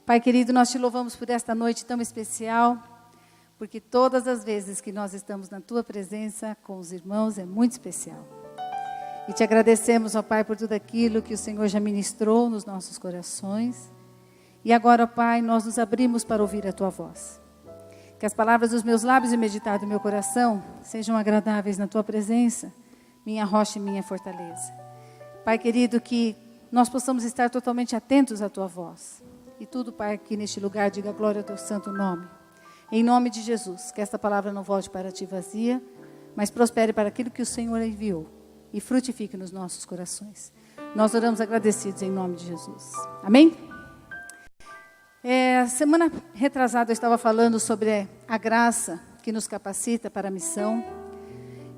Pai querido, nós te louvamos por esta noite tão especial, porque todas as vezes que nós estamos na tua presença com os irmãos é muito especial. E te agradecemos, ó Pai, por tudo aquilo que o Senhor já ministrou nos nossos corações. E agora, ó Pai, nós nos abrimos para ouvir a tua voz. Que as palavras dos meus lábios e o meditar do meu coração sejam agradáveis na tua presença, minha rocha e minha fortaleza. Pai querido, que nós possamos estar totalmente atentos à tua voz. E tudo, Pai, aqui neste lugar, diga glória ao teu santo nome. Em nome de Jesus, que esta palavra não volte para ti vazia, mas prospere para aquilo que o Senhor enviou e frutifique nos nossos corações. Nós oramos agradecidos em nome de Jesus. Amém? Semana retrasada eu estava falando sobre a graça que nos capacita para a missão.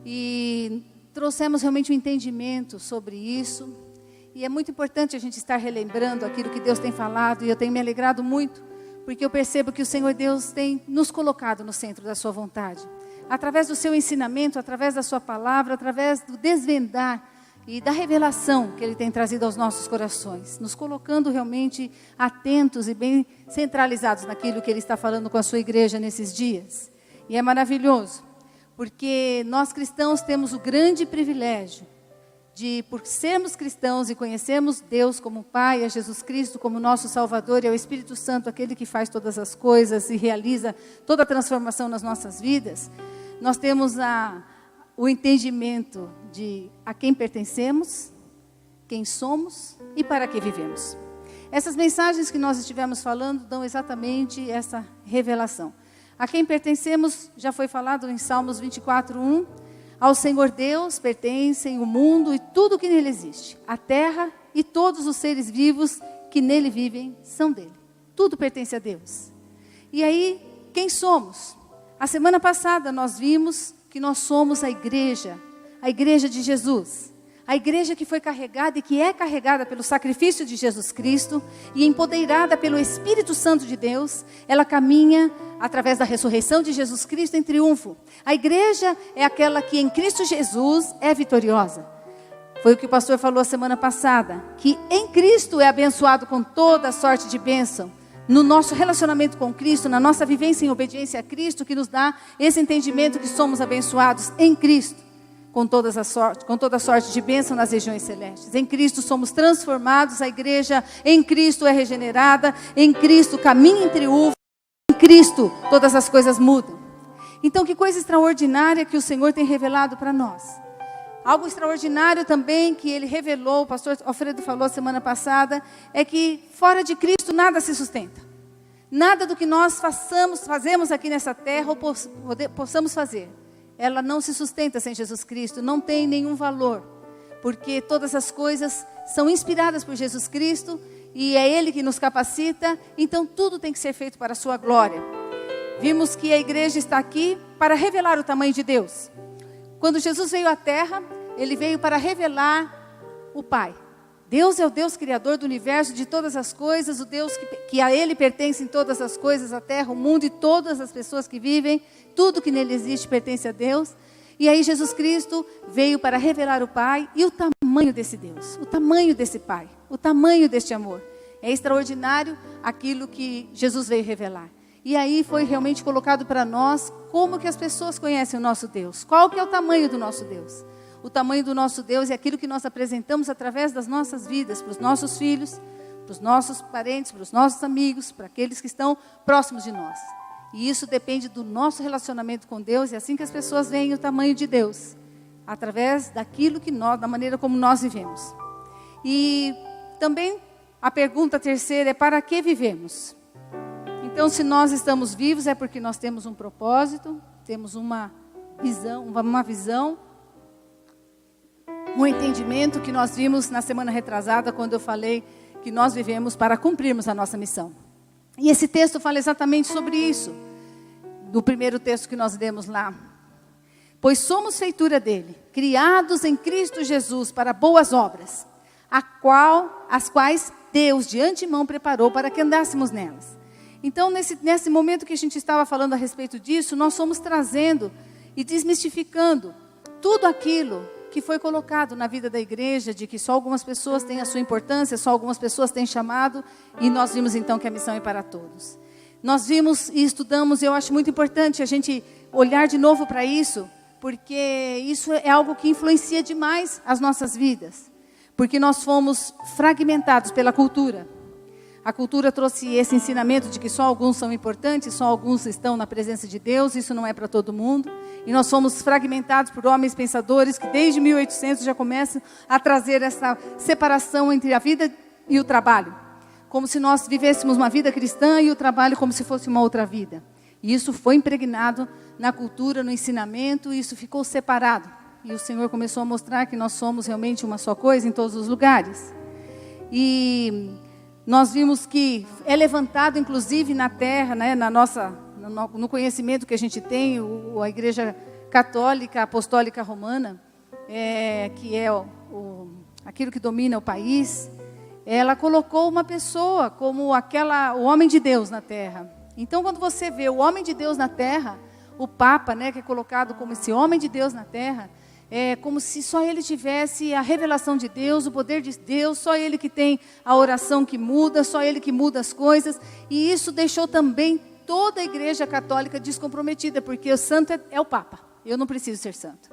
E trouxemos realmente um entendimento sobre isso. E é muito importante a gente estar relembrando aquilo que Deus tem falado. E eu tenho me alegrado muito, porque eu percebo que o Senhor Deus tem nos colocado no centro da sua vontade. Através do seu ensinamento, através da sua palavra, através do desvendar e da revelação que Ele tem trazido aos nossos corações. Nos colocando realmente atentos e bem centralizados naquilo que Ele está falando com a sua igreja nesses dias. E é maravilhoso, porque nós cristãos temos o grande privilégio de, por sermos cristãos e conhecermos Deus como Pai, a Jesus Cristo como nosso Salvador e ao Espírito Santo, aquele que faz todas as coisas e realiza toda a transformação nas nossas vidas, nós temos o entendimento de a quem pertencemos, quem somos e para que vivemos. Essas mensagens que nós estivemos falando dão exatamente essa revelação. A quem pertencemos já foi falado em Salmos 24:1. Ao Senhor Deus pertencem o mundo e tudo que nele existe. A terra e todos os seres vivos que nele vivem são dele. Tudo pertence a Deus. E aí, quem somos? A semana passada nós vimos que nós somos a igreja de Jesus. A igreja que foi carregada e que é carregada pelo sacrifício de Jesus Cristo e empoderada pelo Espírito Santo de Deus, ela caminha através da ressurreição de Jesus Cristo em triunfo. A igreja é aquela que em Cristo Jesus é vitoriosa. Foi o que o pastor falou a semana passada, que em Cristo é abençoado com toda a sorte de bênção. No nosso relacionamento com Cristo, na nossa vivência em obediência a Cristo, que nos dá esse entendimento que somos abençoados em Cristo. Com toda a sorte de bênção nas regiões celestes. Em Cristo somos transformados, a igreja em Cristo é regenerada, em Cristo caminha em triunfo, em Cristo todas as coisas mudam. Então, que coisa extraordinária que o Senhor tem revelado para nós. Algo extraordinário também que Ele revelou, o pastor Alfredo falou semana passada, é que fora de Cristo nada se sustenta. Nada do que nós fazemos aqui nessa terra ou possamos fazer. Ela não se sustenta sem Jesus Cristo, não tem nenhum valor, porque todas as coisas são inspiradas por Jesus Cristo e é Ele que nos capacita, então tudo tem que ser feito para a sua glória. Vimos que a igreja está aqui para revelar o tamanho de Deus. Quando Jesus veio à terra, Ele veio para revelar o Pai. Deus é o Deus criador do universo, de todas as coisas, o Deus que a Ele pertencem todas as coisas, a terra, o mundo e todas as pessoas que vivem, tudo que nele existe pertence a Deus. E aí Jesus Cristo veio para revelar o Pai e o tamanho desse Deus, o tamanho desse Pai, o tamanho deste amor. É extraordinário aquilo que Jesus veio revelar. E aí foi realmente colocado para nós como que as pessoas conhecem o nosso Deus, qual que é o tamanho do nosso Deus. O tamanho do nosso Deus é aquilo que nós apresentamos através das nossas vidas, para os nossos filhos, para os nossos parentes, para os nossos amigos, para aqueles que estão próximos de nós. E isso depende do nosso relacionamento com Deus, e é assim que as pessoas veem o tamanho de Deus, através daquilo que nós, da maneira como nós vivemos. E também a pergunta terceira é: para que vivemos? Então, se nós estamos vivos é porque nós temos um propósito, temos uma visão, um entendimento que nós vimos na semana retrasada, quando eu falei que nós vivemos para cumprirmos a nossa missão. E esse texto fala exatamente sobre isso, do primeiro texto que nós lemos lá. Pois somos feitura dele, criados em Cristo Jesus para boas obras, as quais Deus de antemão preparou para que andássemos nelas. Então, nesse momento que a gente estava falando a respeito disso, nós fomos trazendo e desmistificando tudo aquilo que foi colocado na vida da igreja, de que só algumas pessoas têm a sua importância, só algumas pessoas têm chamado, e nós vimos então que a missão é para todos. Nós vimos e estudamos, e eu acho muito importante a gente olhar de novo para isso, porque isso é algo que influencia demais as nossas vidas, porque nós fomos fragmentados pela cultura. A cultura trouxe esse ensinamento de que só alguns são importantes, só alguns estão na presença de Deus, isso não é para todo mundo. E nós fomos fragmentados por homens pensadores que desde 1800 já começam a trazer essa separação entre a vida e o trabalho. Como se nós vivêssemos uma vida cristã e o trabalho como se fosse uma outra vida. E isso foi impregnado na cultura, no ensinamento, e isso ficou separado. E o Senhor começou a mostrar que nós somos realmente uma só coisa em todos os lugares. E nós vimos que é levantado, inclusive, na terra, né, no conhecimento que a gente tem, a Igreja Católica Apostólica Romana, que é aquilo que domina o país, ela colocou uma pessoa como o homem de Deus na terra. Então, quando você vê o homem de Deus na terra, o Papa, né, que é colocado como esse homem de Deus na terra, é como se só ele tivesse a revelação de Deus, o poder de Deus, só ele que tem a oração que muda, só ele que muda as coisas. E isso deixou também toda a Igreja Católica descomprometida, porque o santo é o Papa, eu não preciso ser santo.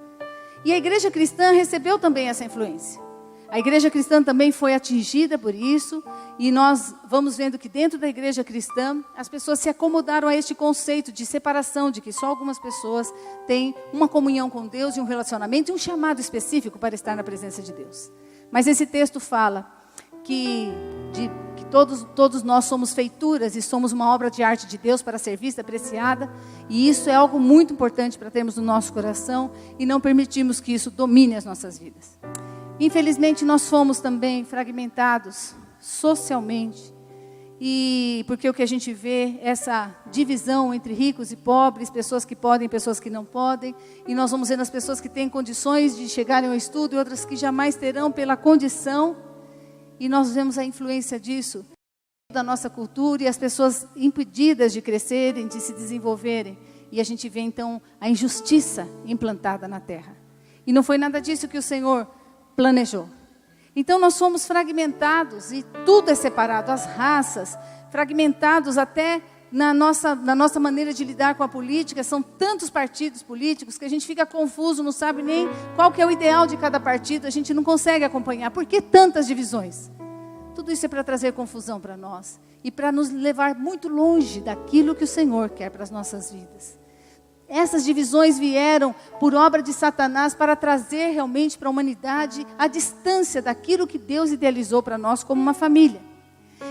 E a Igreja Cristã recebeu também essa influência. A Igreja Cristã também foi atingida por isso, e nós vamos vendo que dentro da Igreja Cristã, as pessoas se acomodaram a este conceito de separação, de que só algumas pessoas têm uma comunhão com Deus e um relacionamento e um chamado específico para estar na presença de Deus. Mas esse texto fala que todos nós somos feituras e somos uma obra de arte de Deus para ser vista, apreciada, e isso é algo muito importante para termos no nosso coração e não permitirmos que isso domine as nossas vidas. Infelizmente, nós fomos também fragmentados socialmente, e porque o que a gente vê, essa divisão entre ricos e pobres, pessoas que podem, pessoas que não podem, e nós vamos vendo as pessoas que têm condições de chegarem ao estudo e outras que jamais terão pela condição, e nós vemos a influência disso da nossa cultura e as pessoas impedidas de crescerem, de se desenvolverem, e a gente vê então a injustiça implantada na terra. E não foi nada disso que o Senhor planejou. Então nós somos fragmentados e tudo é separado, as raças, fragmentados até na nossa maneira de lidar com a política. São tantos partidos políticos que a gente fica confuso, não sabe nem qual que é o ideal de cada partido, a gente não consegue acompanhar. Por que tantas divisões? Tudo isso é para trazer confusão para nós e para nos levar muito longe daquilo que o Senhor quer para as nossas vidas. Essas divisões vieram por obra de Satanás para trazer realmente para a humanidade a distância daquilo que Deus idealizou para nós como uma família.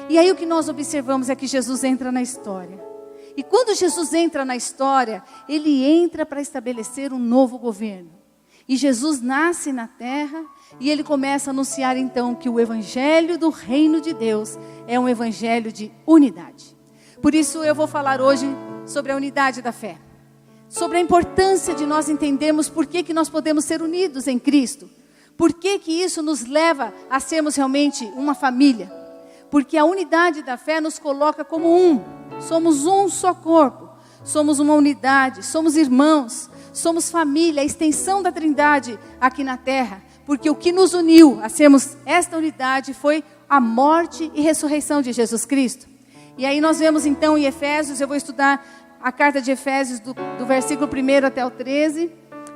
E aí o que nós observamos é que Jesus entra na história. E quando Jesus entra na história, ele entra para estabelecer um novo governo. E Jesus nasce na terra e ele começa a anunciar então que o evangelho do reino de Deus é um evangelho de unidade. Por isso eu vou falar hoje sobre a unidade da fé. Sobre a importância de nós entendermos por que nós podemos ser unidos em Cristo. Por que isso nos leva a sermos realmente uma família. Porque a unidade da fé nos coloca como um. Somos um só corpo. Somos uma unidade. Somos irmãos. Somos família, a extensão da Trindade aqui na terra. Porque o que nos uniu a sermos esta unidade foi a morte e ressurreição de Jesus Cristo. E aí nós vemos então em Efésios, eu vou estudar a carta de Efésios do versículo 1 até o 13.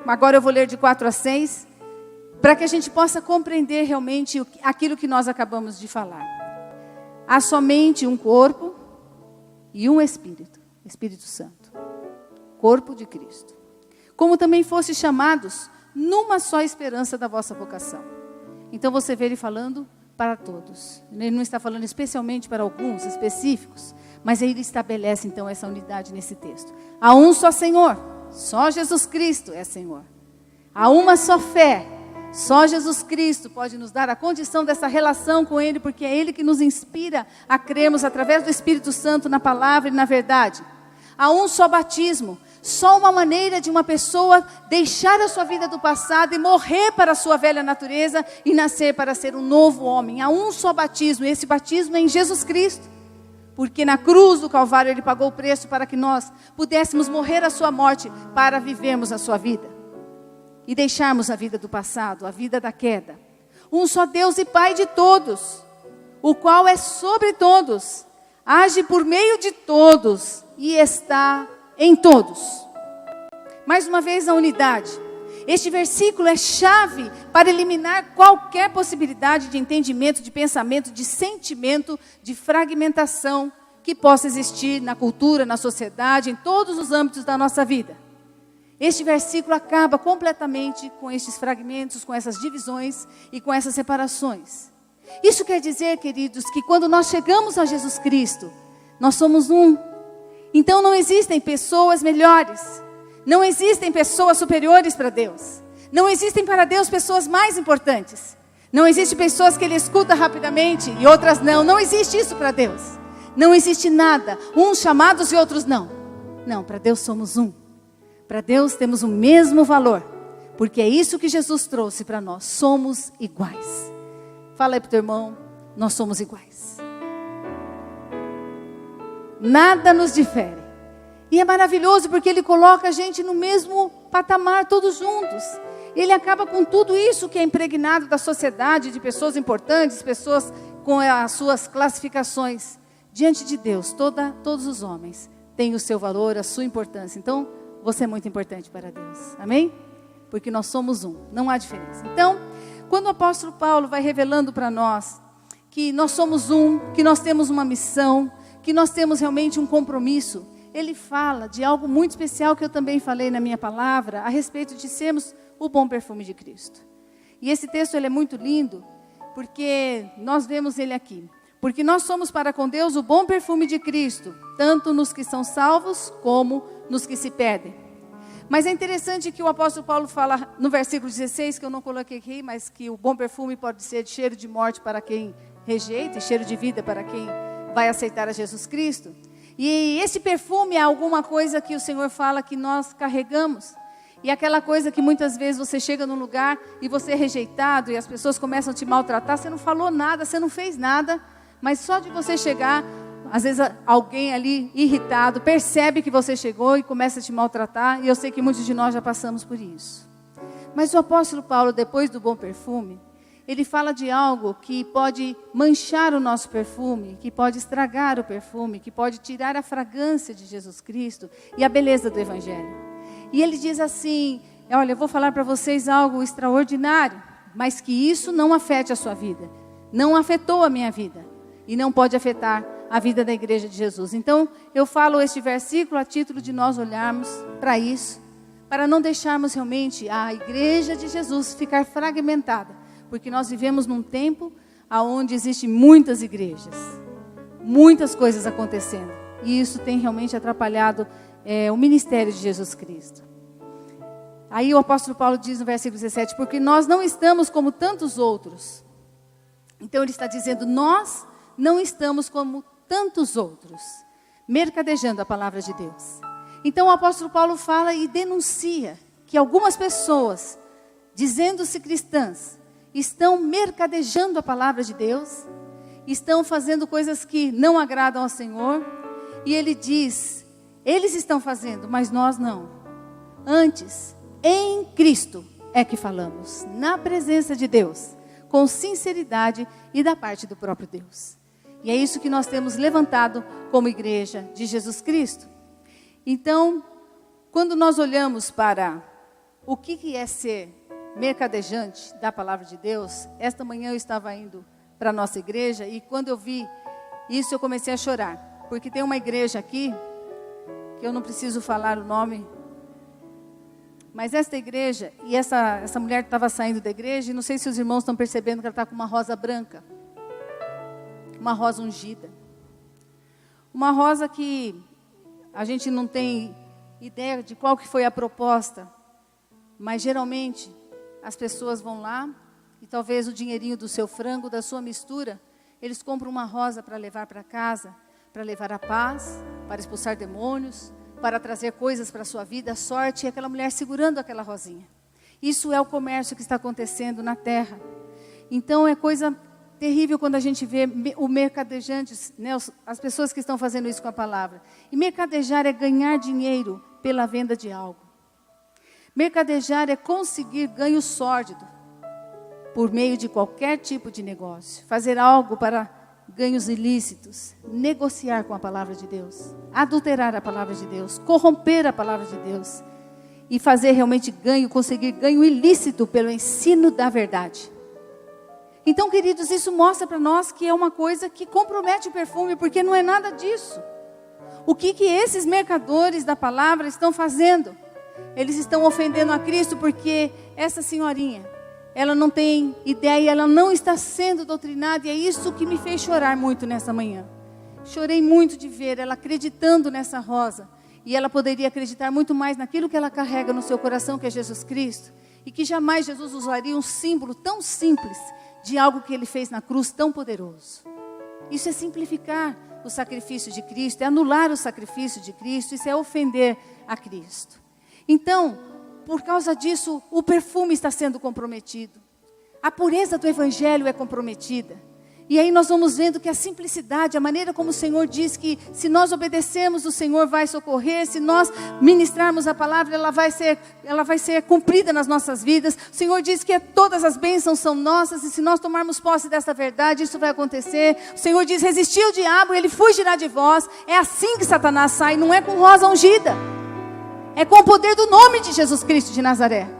Agora eu vou ler de 4 a 6. Para que a gente possa compreender realmente aquilo que nós acabamos de falar. Há somente um corpo e um Espírito. Espírito Santo. Corpo de Cristo. Como também fostes chamados numa só esperança da vossa vocação. Então você vê ele falando para todos. Ele não está falando especialmente para alguns específicos. Mas ele estabelece então essa unidade nesse texto. Há um só Senhor, só Jesus Cristo é Senhor. Há uma só fé, só Jesus Cristo pode nos dar a condição dessa relação com Ele, porque é Ele que nos inspira a crermos através do Espírito Santo na palavra e na verdade. Há um só batismo, só uma maneira de uma pessoa deixar a sua vida do passado e morrer para a sua velha natureza e nascer para ser um novo homem. Há um só batismo, e esse batismo é em Jesus Cristo. Porque na cruz do Calvário ele pagou o preço para que nós pudéssemos morrer a sua morte para vivermos a sua vida. e deixarmos a vida do passado, a vida da queda. Um só Deus e Pai de todos, o qual é sobre todos, age por meio de todos e está em todos. Mais uma vez a unidade. Este versículo é chave para eliminar qualquer possibilidade de entendimento, de pensamento, de sentimento, de fragmentação que possa existir na cultura, na sociedade, em todos os âmbitos da nossa vida. Este versículo acaba completamente com estes fragmentos, com essas divisões e com essas separações. Isso quer dizer, queridos, que quando nós chegamos a Jesus Cristo, nós somos um. Então não existem pessoas melhores, não existem pessoas superiores para Deus, não existem para Deus pessoas mais importantes, não existem pessoas que Ele escuta rapidamente e outras não, não existe isso para Deus, não existe nada, uns chamados e outros não. Não, para Deus somos um, para Deus temos o mesmo valor, porque é isso que Jesus trouxe para nós, somos iguais. Fala aí para o teu irmão, nós somos iguais. Nada nos difere. E é maravilhoso porque Ele coloca a gente no mesmo patamar, todos juntos. Ele acaba com tudo isso que é impregnado da sociedade, de pessoas importantes, pessoas com as suas classificações. Diante de Deus, todos os homens têm o seu valor, a sua importância. Então, você é muito importante para Deus. Amém? Porque nós somos um, não há diferença. Então, quando o apóstolo Paulo vai revelando para nós que nós somos um, que nós temos uma missão, que nós temos realmente um compromisso, ele fala de algo muito especial que eu também falei na minha palavra, a respeito de sermos o bom perfume de Cristo. E esse texto ele é muito lindo, porque nós vemos ele aqui. Porque nós somos para com Deus o bom perfume de Cristo, tanto nos que são salvos, como nos que se perdem. Mas é interessante que o apóstolo Paulo fala no versículo 16, que eu não coloquei aqui, mas que o bom perfume pode ser de cheiro de morte para quem rejeita, e cheiro de vida para quem vai aceitar a Jesus Cristo. E esse perfume é alguma coisa que o Senhor fala que nós carregamos. E aquela coisa que muitas vezes você chega num lugar e você é rejeitado e as pessoas começam a te maltratar, você não falou nada, você não fez nada, mas só de você chegar, às vezes alguém ali irritado percebe que você chegou e começa a te maltratar, e eu sei que muitos de nós já passamos por isso. Mas o apóstolo Paulo, depois do bom perfume, ele fala de algo que pode manchar o nosso perfume, que pode estragar o perfume, que pode tirar a fragrância de Jesus Cristo e a beleza do Evangelho. E ele diz assim, olha, eu vou falar para vocês algo extraordinário, mas que isso não afete a sua vida. Não afetou a minha vida e não pode afetar a vida da igreja de Jesus. Então, eu falo este versículo a título de nós olharmos para isso, para não deixarmos realmente a igreja de Jesus ficar fragmentada. Porque nós vivemos num tempo onde existem muitas igrejas, muitas coisas acontecendo. E isso tem realmente atrapalhado o ministério de Jesus Cristo. Aí o apóstolo Paulo diz no versículo 17, porque nós não estamos como tantos outros. Então ele está dizendo, nós não estamos como tantos outros, mercadejando a palavra de Deus. Então o apóstolo Paulo fala e denuncia que algumas pessoas, dizendo-se cristãs, estão mercadejando a palavra de Deus, estão fazendo coisas que não agradam ao Senhor, e ele diz, eles estão fazendo, mas nós não. Antes, em Cristo é que falamos, na presença de Deus, com sinceridade e da parte do próprio Deus. E é isso que nós temos levantado como igreja de Jesus Cristo. Então, quando nós olhamos para o que é ser mercadejante da palavra de Deus, esta manhã eu estava indo para a nossa igreja e quando eu vi isso eu comecei a chorar, porque tem uma igreja aqui, que eu não preciso falar o nome, mas esta igreja, e essa mulher estava saindo da igreja, e não sei se os irmãos estão percebendo que ela está com uma rosa branca, uma rosa ungida, uma rosa que a gente não tem ideia de qual que foi a proposta, mas geralmente as pessoas vão lá e talvez o dinheirinho do seu frango, da sua mistura, eles compram uma rosa para levar para casa, para levar a paz, para expulsar demônios, para trazer coisas para a sua vida, a sorte, e aquela mulher segurando aquela rosinha. Isso é o comércio que está acontecendo na terra. Então é coisa terrível quando a gente vê o mercadejante, né, as pessoas que estão fazendo isso com a palavra. E mercadejar é ganhar dinheiro pela venda de algo. Mercadejar é conseguir ganho sórdido por meio de qualquer tipo de negócio. Fazer algo para ganhos ilícitos. Negociar com a palavra de Deus. Adulterar a palavra de Deus. Corromper a palavra de Deus. E fazer realmente conseguir ganho ilícito pelo ensino da verdade. Então, queridos, isso mostra para nós que é uma coisa que compromete o perfume, porque não é nada disso. O que esses mercadores da palavra estão fazendo? Eles estão ofendendo a Cristo, porque essa senhorinha, ela não tem ideia, ela não está sendo doutrinada, e é isso que me fez chorar muito nessa manhã. Chorei muito de ver ela acreditando nessa rosa, e ela poderia acreditar muito mais naquilo que ela carrega no seu coração, que é Jesus Cristo, e que jamais Jesus usaria um símbolo tão simples de algo que ele fez na cruz tão poderoso. Isso é simplificar o sacrifício de Cristo, é anular o sacrifício de Cristo, isso é ofender a Cristo. Então, por causa disso, o perfume está sendo comprometido. A pureza do Evangelho é comprometida. E aí nós vamos vendo que a simplicidade, a maneira como o Senhor diz que se nós obedecermos, o Senhor vai socorrer. Se nós ministrarmos a palavra, ela vai ser cumprida nas nossas vidas. O Senhor diz que todas as bênçãos são nossas. E se nós tomarmos posse dessa verdade, isso vai acontecer. O Senhor diz, resistir ao diabo, ele fugirá de vós. É assim que Satanás sai, não é com rosa ungida. É com o poder do nome de Jesus Cristo de Nazaré.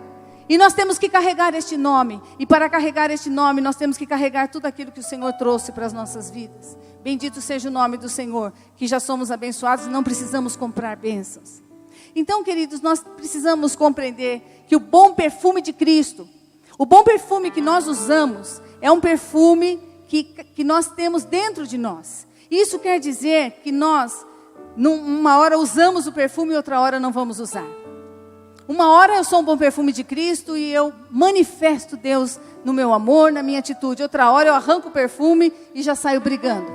E nós temos que carregar este nome. E para carregar este nome, nós temos que carregar tudo aquilo que o Senhor trouxe para as nossas vidas. Bendito seja o nome do Senhor, que já somos abençoados e não precisamos comprar bênçãos. Então, queridos, nós precisamos compreender que o bom perfume de Cristo, o bom perfume que nós usamos, é um perfume que nós temos dentro de nós. Isso quer dizer que nós, numa hora usamos o perfume e outra hora não vamos usar. Uma hora eu sou um bom perfume de Cristo e eu manifesto Deus no meu amor, na minha atitude. Outra hora eu arranco o perfume e já saio brigando.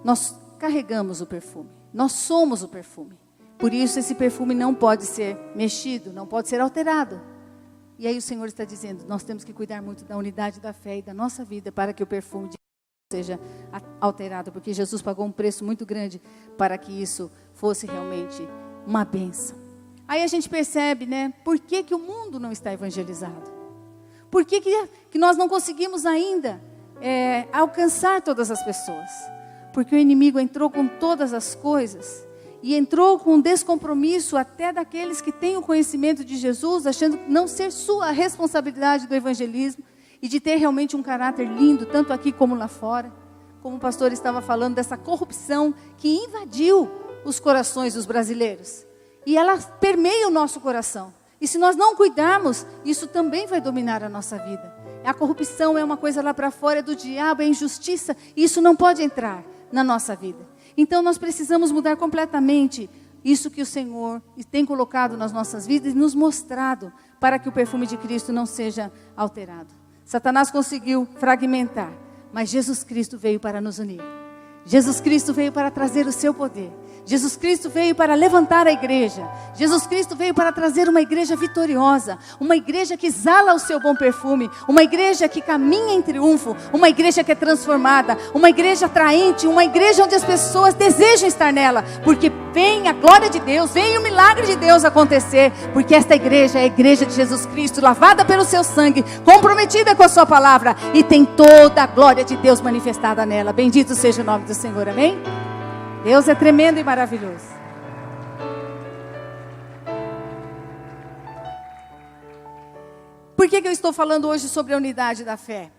Nós carregamos o perfume. Nós somos o perfume. Por isso esse perfume não pode ser mexido, não pode ser alterado. E aí o Senhor está dizendo, nós temos que cuidar muito da unidade da fé e da nossa vida para que o perfume de Deus seja alterado. Porque Jesus pagou um preço muito grande para que isso fosse realmente uma bênção. Aí a gente percebe, né, por que o mundo não está evangelizado? Por que nós não conseguimos ainda alcançar todas as pessoas? Porque o inimigo entrou com todas as coisas e entrou com descompromisso até daqueles que têm o conhecimento de Jesus, achando não ser sua a responsabilidade do evangelismo e de ter realmente um caráter lindo, tanto aqui como lá fora. Como o pastor estava falando dessa corrupção que invadiu os corações dos brasileiros. E ela permeia o nosso coração. E se nós não cuidarmos, isso também vai dominar a nossa vida. A corrupção é uma coisa lá para fora, é do diabo, é injustiça. E isso não pode entrar na nossa vida. Então nós precisamos mudar completamente isso que o Senhor tem colocado nas nossas vidas e nos mostrado para que o perfume de Cristo não seja alterado. Satanás conseguiu fragmentar, mas Jesus Cristo veio para nos unir. Jesus Cristo veio para trazer o seu poder. Jesus Cristo veio para levantar a igreja. Jesus Cristo veio para trazer uma igreja vitoriosa. Uma igreja que exala o seu bom perfume. Uma igreja que caminha em triunfo. Uma igreja que é transformada. Uma igreja atraente. Uma igreja onde as pessoas desejam estar nela. Porque vem a glória de Deus, vem o milagre de Deus acontecer. Porque esta igreja é a igreja de Jesus Cristo, lavada pelo seu sangue, comprometida com a sua palavra. E tem toda a glória de Deus manifestada nela. Bendito seja o nome do Senhor, amém? Deus é tremendo e maravilhoso. Por que eu estou falando hoje sobre a unidade da fé?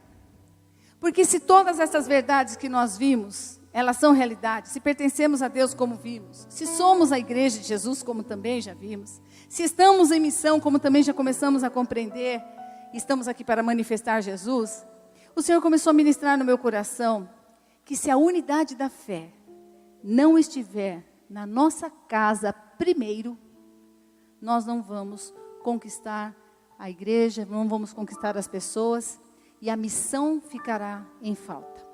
Porque se todas essas verdades que nós vimos, elas são realidade, se pertencemos a Deus como vimos, se somos a igreja de Jesus como também já vimos, se estamos em missão como também já começamos a compreender, estamos aqui para manifestar Jesus, o Senhor começou a ministrar no meu coração que se a unidade da fé não estiver na nossa casa primeiro, nós não vamos conquistar a igreja, não vamos conquistar as pessoas e a missão ficará em falta.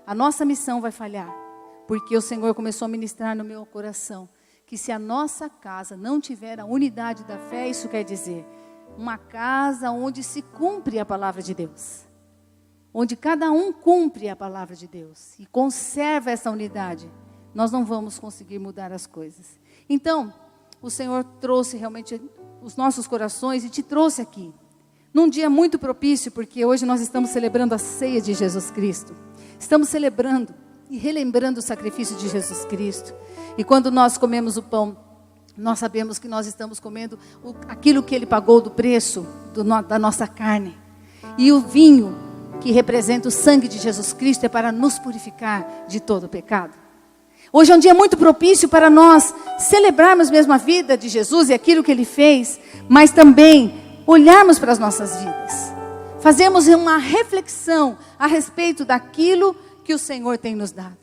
A nossa missão vai falhar, porque o Senhor começou a ministrar no meu coração que se a nossa casa não tiver a unidade da fé, isso quer dizer uma casa onde se cumpre a palavra de Deus. Onde cada um cumpre a palavra de Deus e conserva essa unidade, nós não vamos conseguir mudar as coisas. Então, o Senhor trouxe realmente os nossos corações e te trouxe aqui. Num dia muito propício, porque hoje nós estamos celebrando a ceia de Jesus Cristo. Estamos celebrando e relembrando o sacrifício de Jesus Cristo. E quando nós comemos o pão, nós sabemos que nós estamos comendo aquilo que Ele pagou do preço da nossa carne. E o vinho, que representa o sangue de Jesus Cristo, é para nos purificar de todo o pecado. Hoje é um dia muito propício para nós celebrarmos mesmo a vida de Jesus e aquilo que Ele fez, mas também olharmos para as nossas vidas. Fazemos uma reflexão a respeito daquilo que o Senhor tem nos dado.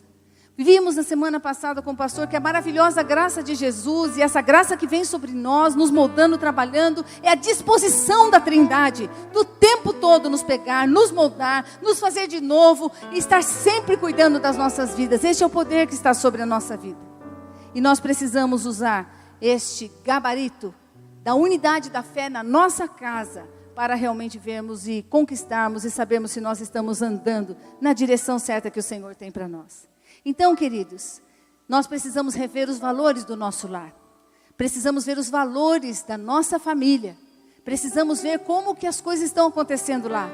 Vimos na semana passada com o pastor que a maravilhosa graça de Jesus e essa graça que vem sobre nós, nos moldando, trabalhando, é a disposição da Trindade, do tempo todo nos pegar, nos moldar, nos fazer de novo e estar sempre cuidando das nossas vidas. Este é o poder que está sobre a nossa vida. E nós precisamos usar este gabarito da unidade da fé na nossa casa para realmente vermos e conquistarmos e sabermos se nós estamos andando na direção certa que o Senhor tem para nós. Então, queridos, nós precisamos rever os valores do nosso lar. Precisamos ver os valores da nossa família. Precisamos ver como que as coisas estão acontecendo lá.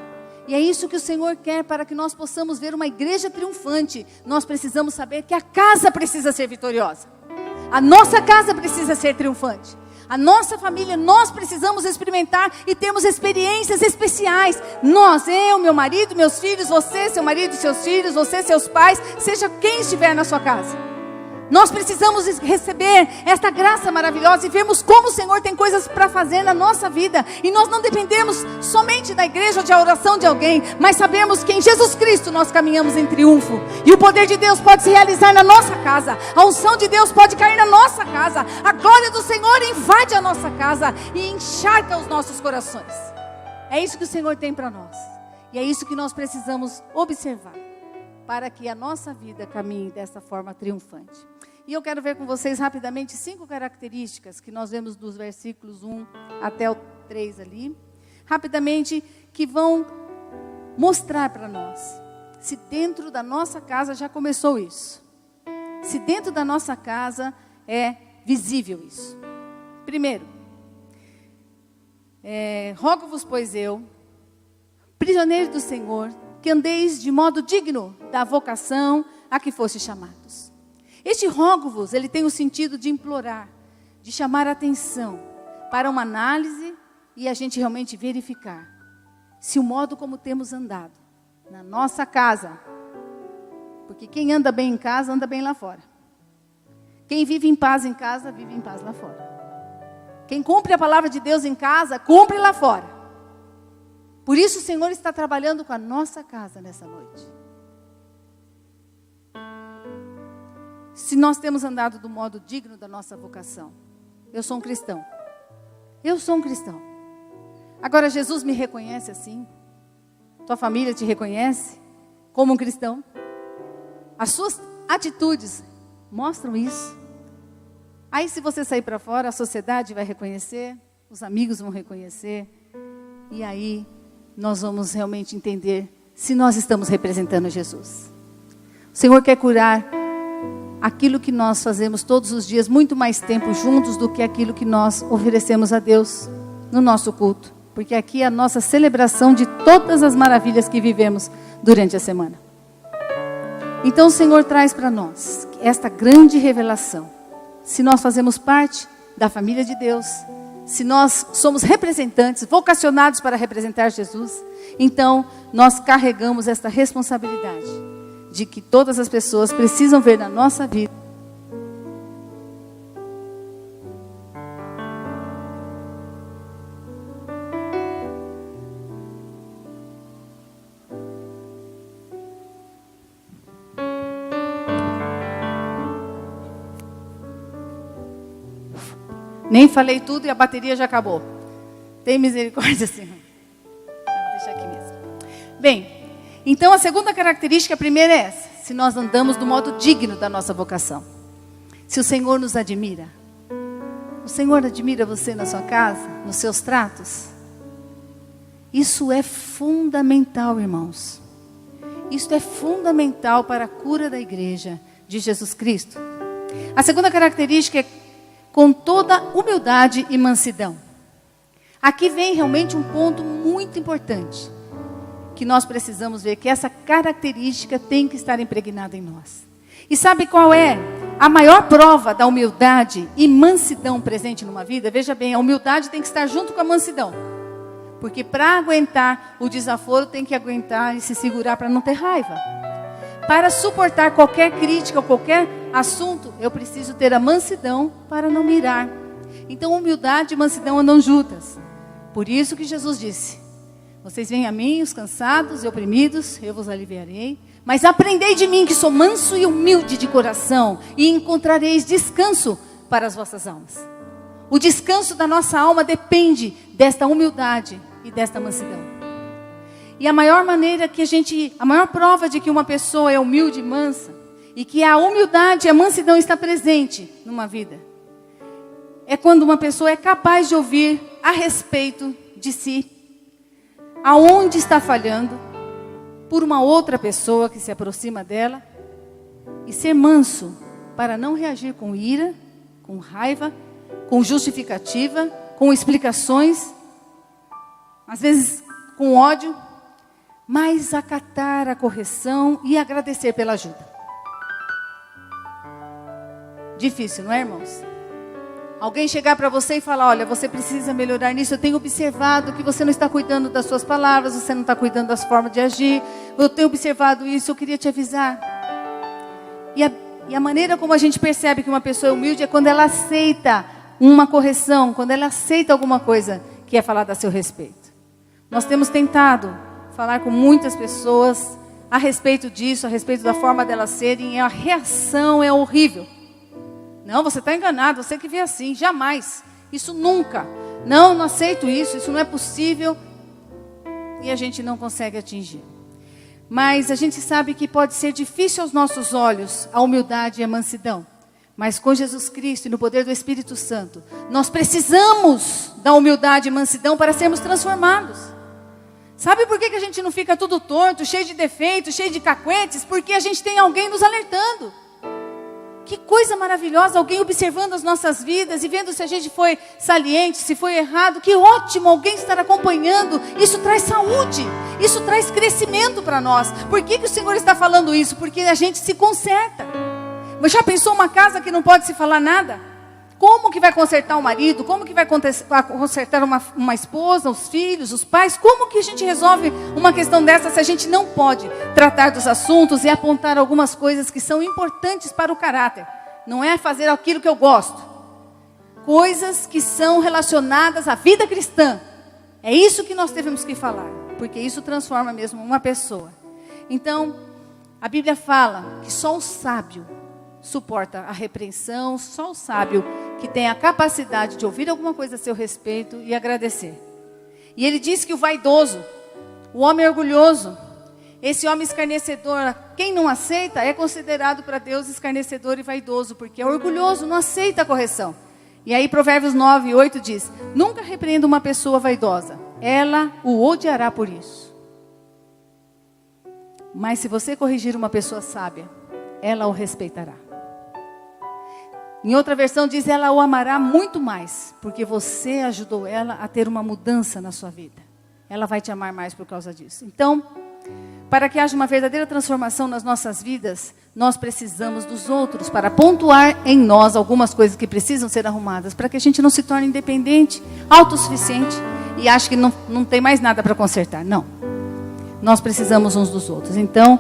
E é isso que o Senhor quer para que nós possamos ver uma igreja triunfante. Nós precisamos saber que a casa precisa ser vitoriosa. A nossa casa precisa ser triunfante. A nossa família, nós precisamos experimentar e termos experiências especiais. Nós, eu, meu marido, meus filhos, você, seu marido, seus filhos, você, seus pais, seja quem estiver na sua casa. Nós precisamos receber esta graça maravilhosa e vermos como o Senhor tem coisas para fazer na nossa vida. E nós não dependemos somente da igreja ou da oração de alguém, mas sabemos que em Jesus Cristo nós caminhamos em triunfo. E o poder de Deus pode se realizar na nossa casa. A unção de Deus pode cair na nossa casa. A glória do Senhor invade a nossa casa e encharca os nossos corações. É isso que o Senhor tem para nós. E é isso que nós precisamos observar, para que a nossa vida caminhe dessa forma triunfante. E eu quero ver com vocês rapidamente 5 características que nós vemos dos versículos 1 até o 3 ali. Rapidamente, que vão mostrar para nós se dentro da nossa casa já começou isso. Se dentro da nossa casa é visível isso. Primeiro, rogo-vos, pois eu, prisioneiros do Senhor, que andeis de modo digno da vocação a que foste chamados. Este rogo-vos, ele tem o sentido de implorar, de chamar a atenção para uma análise e a gente realmente verificar se o modo como temos andado na nossa casa, porque quem anda bem em casa, anda bem lá fora. Quem vive em paz em casa, vive em paz lá fora. Quem cumpre a palavra de Deus em casa, cumpre lá fora. Por isso o Senhor está trabalhando com a nossa casa nessa noite. Se nós temos andado do modo digno da nossa vocação. Eu sou um cristão. Eu sou um cristão. Agora Jesus me reconhece assim. Tua família te reconhece como um cristão. As suas atitudes mostram isso. Aí se você sair para fora, a sociedade vai reconhecer, os amigos vão reconhecer. E aí nós vamos realmente entender se nós estamos representando Jesus. O Senhor quer curar aquilo que nós fazemos todos os dias, muito mais tempo juntos do que aquilo que nós oferecemos a Deus no nosso culto. Porque aqui é a nossa celebração de todas as maravilhas que vivemos durante a semana. Então o Senhor traz para nós esta grande revelação. Se nós fazemos parte da família de Deus, se nós somos representantes, vocacionados para representar Jesus, então nós carregamos esta responsabilidade de que todas as pessoas precisam ver na nossa vida Nem falei tudo e a bateria já acabou. Tem misericórdia, Senhor. Vou deixar aqui mesmo. Bem, então a segunda característica, a primeira é essa. Se nós andamos do modo digno da nossa vocação. Se o Senhor nos admira. O Senhor admira você na sua casa, nos seus tratos. Isso é fundamental, irmãos. Isso é fundamental para a cura da igreja de Jesus Cristo. A segunda característica é com toda humildade e mansidão. Aqui vem realmente um ponto muito importante, que nós precisamos ver, que essa característica tem que estar impregnada em nós. E sabe qual é a maior prova da humildade e mansidão presente numa vida? Veja bem, a humildade tem que estar junto com a mansidão. Porque para aguentar o desaforo, tem que aguentar e se segurar para não ter raiva. Para suportar qualquer crítica ou qualquer assunto, eu preciso ter a mansidão para não me irar. Então, humildade e mansidão andam juntas. Por isso que Jesus disse: vocês vêm a mim, os cansados e oprimidos, eu vos aliviarei. Mas aprendei de mim, que sou manso e humilde de coração, e encontrareis descanso para as vossas almas. O descanso da nossa alma depende desta humildade e desta mansidão. E a maior prova de que uma pessoa é humilde e mansa, e que a humildade e a mansidão está presente numa vida, é quando uma pessoa é capaz de ouvir a respeito de si, aonde está falhando, por uma outra pessoa que se aproxima dela, e ser manso para não reagir com ira, com raiva, com justificativa, com explicações, às vezes com ódio, mas acatar a correção e agradecer pela ajuda. Difícil, não é, irmãos? Alguém chegar para você e falar: olha, você precisa melhorar nisso, eu tenho observado que você não está cuidando das suas palavras, você não está cuidando das formas de agir, eu tenho observado isso, eu queria te avisar. E a maneira como a gente percebe que uma pessoa é humilde é quando ela aceita uma correção, quando ela aceita alguma coisa que é falada a seu respeito. Nós temos tentado falar com muitas pessoas a respeito disso, a respeito da forma delas serem, e a reação é horrível. Não, você está enganado, você que vê assim, jamais, isso nunca, não aceito isso não é possível, e a gente não consegue atingir. Mas a gente sabe que pode ser difícil aos nossos olhos a humildade e a mansidão, mas com Jesus Cristo e no poder do Espírito Santo, nós precisamos da humildade e mansidão para sermos transformados. Sabe por que a gente não fica tudo torto, cheio de defeitos, cheio de cacuetes? Porque a gente tem alguém nos alertando. Que coisa maravilhosa, alguém observando as nossas vidas e vendo se a gente foi saliente, se foi errado. Que ótimo alguém estar acompanhando. Isso traz saúde, isso traz crescimento para nós. Por que o Senhor está falando isso? Porque a gente se conserta. Mas já pensou uma casa que não pode se falar nada? Como que vai consertar o marido? Como que vai consertar uma esposa, os filhos, os pais? Como que a gente resolve uma questão dessa se a gente não pode tratar dos assuntos e apontar algumas coisas que são importantes para o caráter? Não é fazer aquilo que eu gosto. Coisas que são relacionadas à vida cristã. É isso que nós devemos que falar, porque isso transforma mesmo uma pessoa. Então, a Bíblia fala que só o sábio suporta a repreensão, só o sábio que tem a capacidade de ouvir alguma coisa a seu respeito e agradecer. E ele diz que o vaidoso, o homem orgulhoso, esse homem escarnecedor, quem não aceita é considerado para Deus escarnecedor e vaidoso, porque é orgulhoso, não aceita a correção. E aí Provérbios 9:8 diz: nunca repreenda uma pessoa vaidosa, ela o odiará por isso. Mas se você corrigir uma pessoa sábia, ela o respeitará. Em outra versão diz: ela o amará muito mais, porque você ajudou ela a ter uma mudança na sua vida. Ela vai te amar mais por causa disso. Então, para que haja uma verdadeira transformação nas nossas vidas, nós precisamos dos outros para pontuar em nós algumas coisas que precisam ser arrumadas, para que a gente não se torne independente, autossuficiente e ache que não tem mais nada para consertar. Não. Nós precisamos uns dos outros. Então,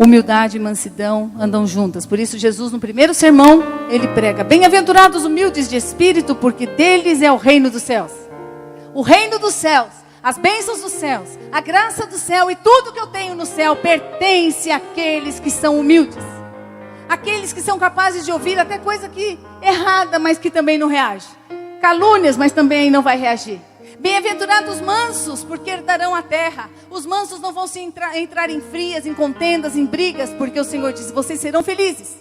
humildade e mansidão andam juntas. Por isso Jesus, no primeiro sermão, ele prega: bem-aventurados humildes de espírito, porque deles é o reino dos céus. O reino dos céus, as bênçãos dos céus, a graça do céu e tudo que eu tenho no céu pertence àqueles que são humildes. Aqueles que são capazes de ouvir até coisa que errada, mas que também não reage. Calúnias, mas também não vai reagir. Bem-aventurados mansos, porque herdarão a terra. Os mansos não vão se entrar em frias, em contendas, em brigas, porque o Senhor diz: vocês serão felizes.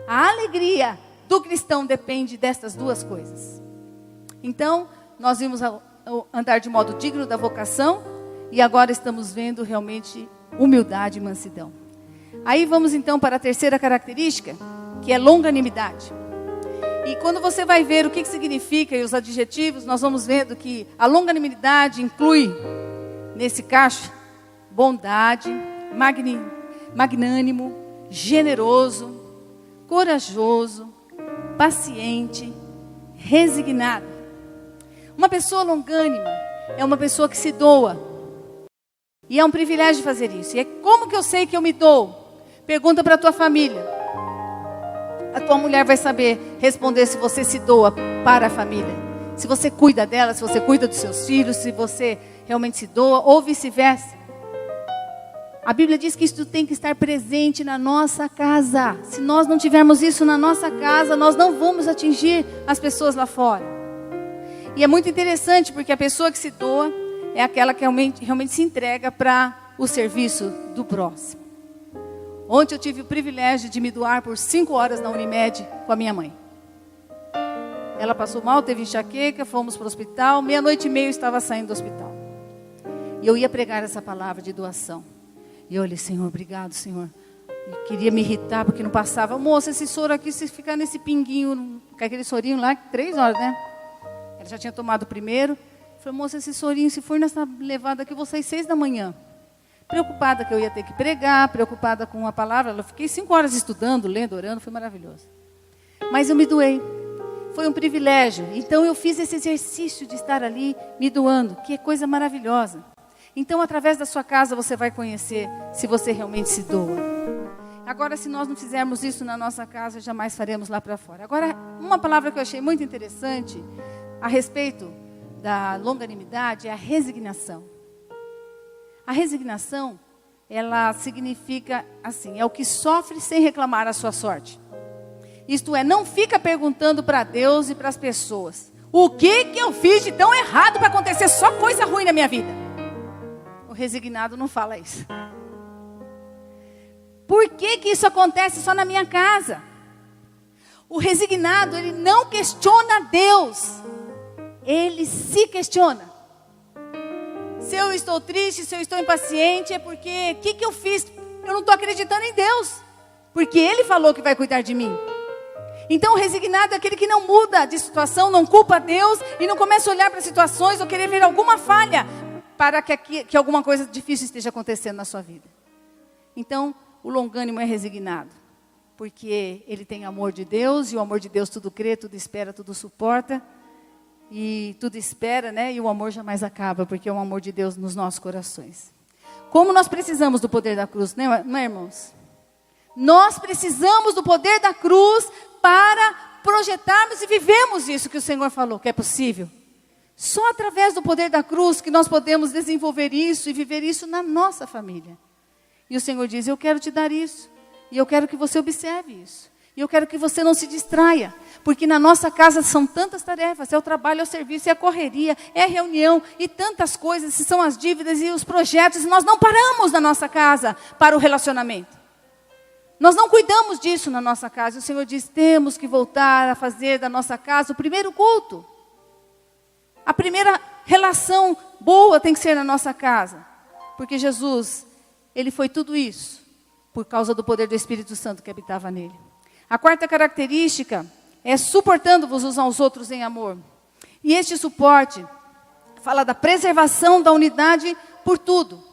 A alegria do cristão depende destas duas coisas. Então, nós vimos andar de modo digno da vocação, e agora estamos vendo realmente humildade e mansidão. Aí vamos então para a terceira característica, que é longanimidade. E quando você vai ver o que significa e os adjetivos, nós vamos vendo que a longanimidade inclui, nesse cacho, bondade, magnânimo, generoso, corajoso, paciente, resignado. Uma pessoa longânima é uma pessoa que se doa. E é um privilégio fazer isso. E é como que eu sei que eu me dou? Pergunta para a tua família. A tua mulher vai saber responder se você se doa para a família. Se você cuida dela, se você cuida dos seus filhos, se você realmente se doa, ou vice-versa. A Bíblia diz que isso tem que estar presente na nossa casa. Se nós não tivermos isso na nossa casa, nós não vamos atingir as pessoas lá fora. E é muito interessante, porque a pessoa que se doa é aquela que realmente se entrega para o serviço do próximo. Ontem eu tive o privilégio de me doar por 5 horas na Unimed com a minha mãe. Ela passou mal, teve enxaqueca, fomos para o hospital. 00:30 eu estava saindo do hospital. E eu ia pregar essa palavra de doação. E eu olhei, Senhor, obrigado, Senhor. Eu queria me irritar porque não passava. Moça, esse soro aqui, se ficar nesse pinguinho, com aquele sorinho lá, 3 horas, né? Ela já tinha tomado o primeiro. Eu falei, moça, esse sorinho, se for nessa levada aqui, eu vou sair 6 da manhã. Preocupada que eu ia ter que pregar, preocupada com a palavra. Eu fiquei 5 horas estudando, lendo, orando, foi maravilhoso. Mas eu me doei. Foi um privilégio. Então eu fiz esse exercício de estar ali me doando, que é coisa maravilhosa. Então através da sua casa você vai conhecer se você realmente se doa. Agora, se nós não fizermos isso na nossa casa, jamais faremos lá para fora. Agora, uma palavra que eu achei muito interessante a respeito da longanimidade é a resignação. A resignação, ela significa assim, é o que sofre sem reclamar a sua sorte. Isto é, não fica perguntando para Deus e para as pessoas, o que eu fiz de tão errado para acontecer só coisa ruim na minha vida? O resignado não fala isso. Por que isso acontece só na minha casa? O resignado, ele não questiona Deus, ele se questiona. Se eu estou triste, se eu estou impaciente, é porque, o que eu fiz? Eu não estou acreditando em Deus, porque Ele falou que vai cuidar de mim. Então o resignado é aquele que não muda de situação, não culpa Deus, e não começa a olhar para situações ou querer ver alguma falha, para que alguma coisa difícil esteja acontecendo na sua vida. Então, o longânimo é resignado, porque ele tem amor de Deus, e o amor de Deus tudo crê, tudo espera, tudo suporta. E tudo espera, né? E o amor jamais acaba, porque é o amor de Deus nos nossos corações. Como nós precisamos do poder da cruz, né, irmãos? Nós precisamos do poder da cruz para projetarmos e vivermos isso que o Senhor falou, que é possível. Só através do poder da cruz que nós podemos desenvolver isso e viver isso na nossa família. E o Senhor diz, eu quero te dar isso. E eu quero que você observe isso. E eu quero que você não se distraia, porque na nossa casa são tantas tarefas, é o trabalho, é o serviço, é a correria, é a reunião, e tantas coisas, são as dívidas e os projetos, e nós não paramos na nossa casa para o relacionamento. Nós não cuidamos disso na nossa casa. O Senhor diz, temos que voltar a fazer da nossa casa o primeiro culto. A primeira relação boa tem que ser na nossa casa, porque Jesus, Ele foi tudo isso, por causa do poder do Espírito Santo que habitava nele. A quarta característica é suportando-vos uns aos outros em amor. E este suporte fala da preservação da unidade por tudo.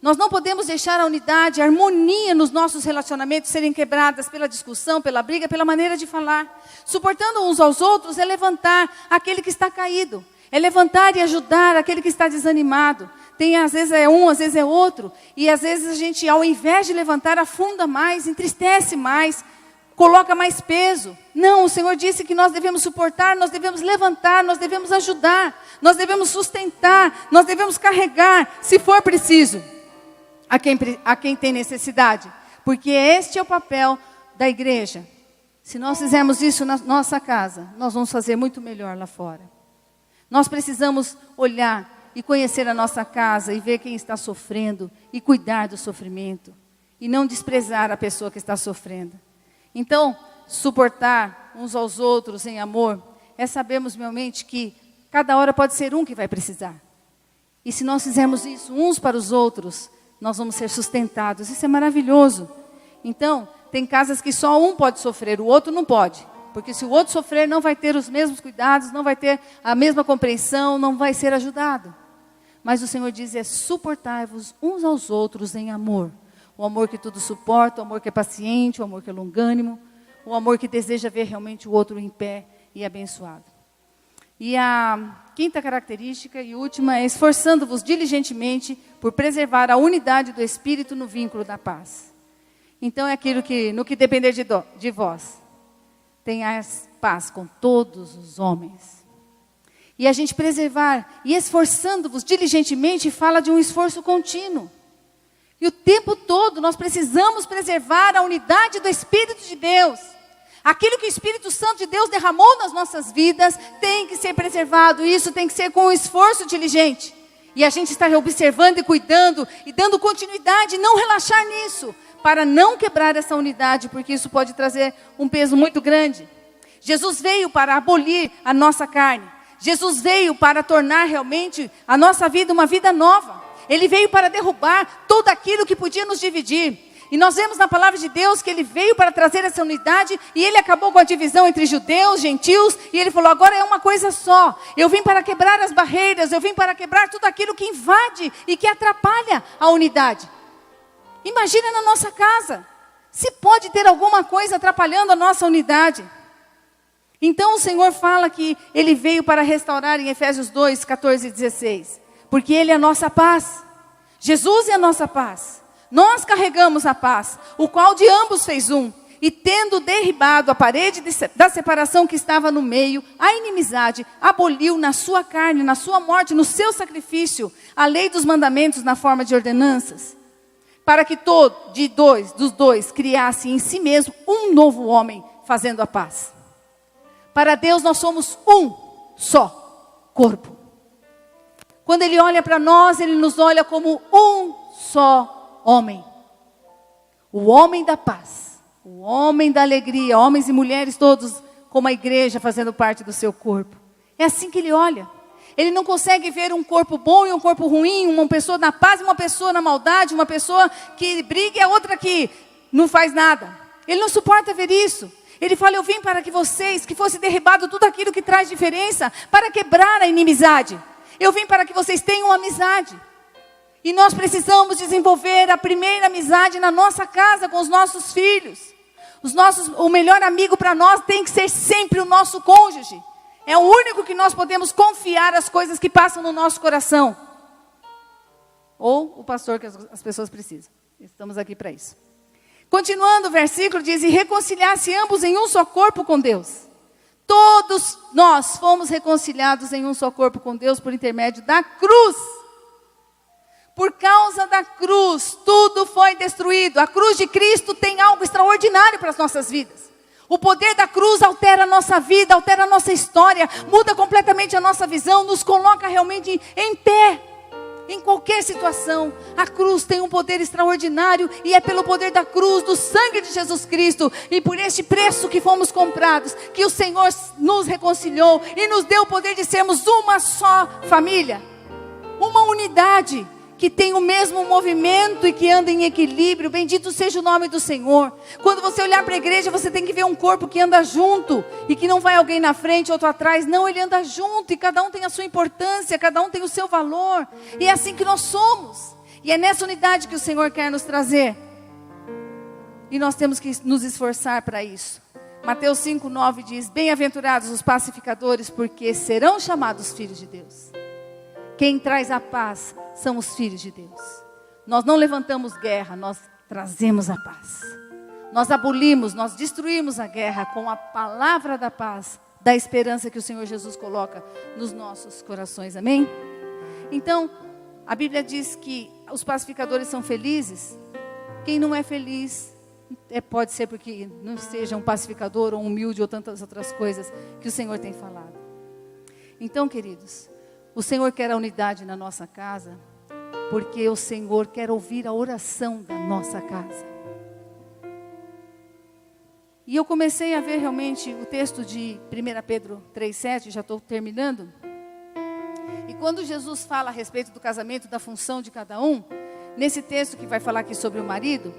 Nós não podemos deixar a unidade, a harmonia nos nossos relacionamentos serem quebradas pela discussão, pela briga, pela maneira de falar. Suportando uns aos outros é levantar aquele que está caído. É levantar e ajudar aquele que está desanimado. Às vezes é um, às vezes é outro. E às vezes a gente, ao invés de levantar, afunda mais, entristece mais, coloca mais peso. Não, o Senhor disse que nós devemos suportar, nós devemos levantar, nós devemos ajudar, nós devemos sustentar, nós devemos carregar, se for preciso, a quem tem necessidade. Porque este é o papel da igreja. Se nós fizermos isso na nossa casa, nós vamos fazer muito melhor lá fora. Nós precisamos olhar e conhecer a nossa casa e ver quem está sofrendo e cuidar do sofrimento. E não desprezar a pessoa que está sofrendo. Então, suportar uns aos outros em amor, é sabermos realmente que cada hora pode ser um que vai precisar. E se nós fizermos isso uns para os outros, nós vamos ser sustentados. Isso é maravilhoso. Então, tem casas que só um pode sofrer, o outro não pode. Porque se o outro sofrer, não vai ter os mesmos cuidados, não vai ter a mesma compreensão, não vai ser ajudado. Mas o Senhor diz, suportai-vos uns aos outros em amor. O amor que tudo suporta, o amor que é paciente, o amor que é longânimo, o amor que deseja ver realmente o outro em pé e abençoado. E a quinta característica e última é esforçando-vos diligentemente por preservar a unidade do Espírito no vínculo da paz. Então é aquilo que, no que depender de vós, tenhais paz com todos os homens. E a gente preservar e esforçando-vos diligentemente fala de um esforço contínuo. E o tempo todo nós precisamos preservar a unidade do Espírito de Deus. Aquilo que o Espírito Santo de Deus derramou nas nossas vidas tem que ser preservado. E isso tem que ser com um esforço diligente. E a gente está observando e cuidando e dando continuidade, não relaxar nisso, para não quebrar essa unidade, porque isso pode trazer um peso muito grande. Jesus veio para abolir a nossa carne. Jesus veio para tornar realmente a nossa vida uma vida nova. Ele veio para derrubar tudo aquilo que podia nos dividir. E nós vemos na palavra de Deus que ele veio para trazer essa unidade e ele acabou com a divisão entre judeus, gentios, e ele falou, agora é uma coisa só. Eu vim para quebrar as barreiras, eu vim para quebrar tudo aquilo que invade e que atrapalha a unidade. Imagina na nossa casa, se pode ter alguma coisa atrapalhando a nossa unidade. Então o Senhor fala que ele veio para restaurar em Efésios 2, 14 e 16. Porque ele é a nossa paz. Jesus é a nossa paz. Nós carregamos a paz, o qual de ambos fez um. E tendo derribado a parede da separação que estava no meio, a inimizade, aboliu na sua carne, na sua morte, no seu sacrifício, a lei dos mandamentos na forma de ordenanças. Para que dos dois criasse em si mesmo um novo homem, fazendo a paz. Para Deus nós somos um só corpo. Quando Ele olha para nós, Ele nos olha como um só homem. O homem da paz, o homem da alegria, homens e mulheres todos como a igreja fazendo parte do seu corpo. É assim que Ele olha. Ele não consegue ver um corpo bom e um corpo ruim, uma pessoa na paz e uma pessoa na maldade, uma pessoa que briga e a outra que não faz nada. Ele não suporta ver isso. Ele fala, eu vim para que vocês, que fosse derribado tudo aquilo que traz diferença, para quebrar a inimizade. Eu vim para que vocês tenham amizade. E nós precisamos desenvolver a primeira amizade na nossa casa, com os nossos filhos. O melhor amigo para nós tem que ser sempre o nosso cônjuge. É o único que nós podemos confiar as coisas que passam no nosso coração. Ou o pastor que as pessoas precisam. Estamos aqui para isso. Continuando o versículo diz, e reconciliar-se ambos em um só corpo com Deus. Todos nós fomos reconciliados em um só corpo com Deus por intermédio da cruz. Por causa da cruz, tudo foi destruído. A cruz de Cristo tem algo extraordinário para as nossas vidas. O poder da cruz altera a nossa vida, altera a nossa história, muda completamente a nossa visão, nos coloca realmente em pé. Em qualquer situação, a cruz tem um poder extraordinário e é pelo poder da cruz, do sangue de Jesus Cristo e por este preço que fomos comprados, que o Senhor nos reconciliou e nos deu o poder de sermos uma só família, uma unidade que tem o mesmo movimento e que anda em equilíbrio. Bendito seja o nome do Senhor. Quando você olhar para a igreja, você tem que ver um corpo que anda junto e que não vai alguém na frente, outro atrás. Não, ele anda junto e cada um tem a sua importância, cada um tem o seu valor. E é assim que nós somos. E é nessa unidade que o Senhor quer nos trazer. E nós temos que nos esforçar para isso. Mateus 5:9 diz, bem-aventurados os pacificadores, porque serão chamados filhos de Deus. Quem traz a paz são os filhos de Deus. Nós não levantamos guerra, nós trazemos a paz. Nós abolimos, nós destruímos a guerra com a palavra da paz, da esperança que o Senhor Jesus coloca nos nossos corações, amém? Então, a Bíblia diz que os pacificadores são felizes. Quem não é feliz, pode ser porque não seja um pacificador ou humilde ou tantas outras coisas que o Senhor tem falado. Então, queridos, o Senhor quer a unidade na nossa casa, porque o Senhor quer ouvir a oração da nossa casa. E eu comecei a ver realmente o texto de 1 Pedro 3,7, já estou terminando. E quando Jesus fala a respeito do casamento, da função de cada um, nesse texto que vai falar aqui sobre o marido,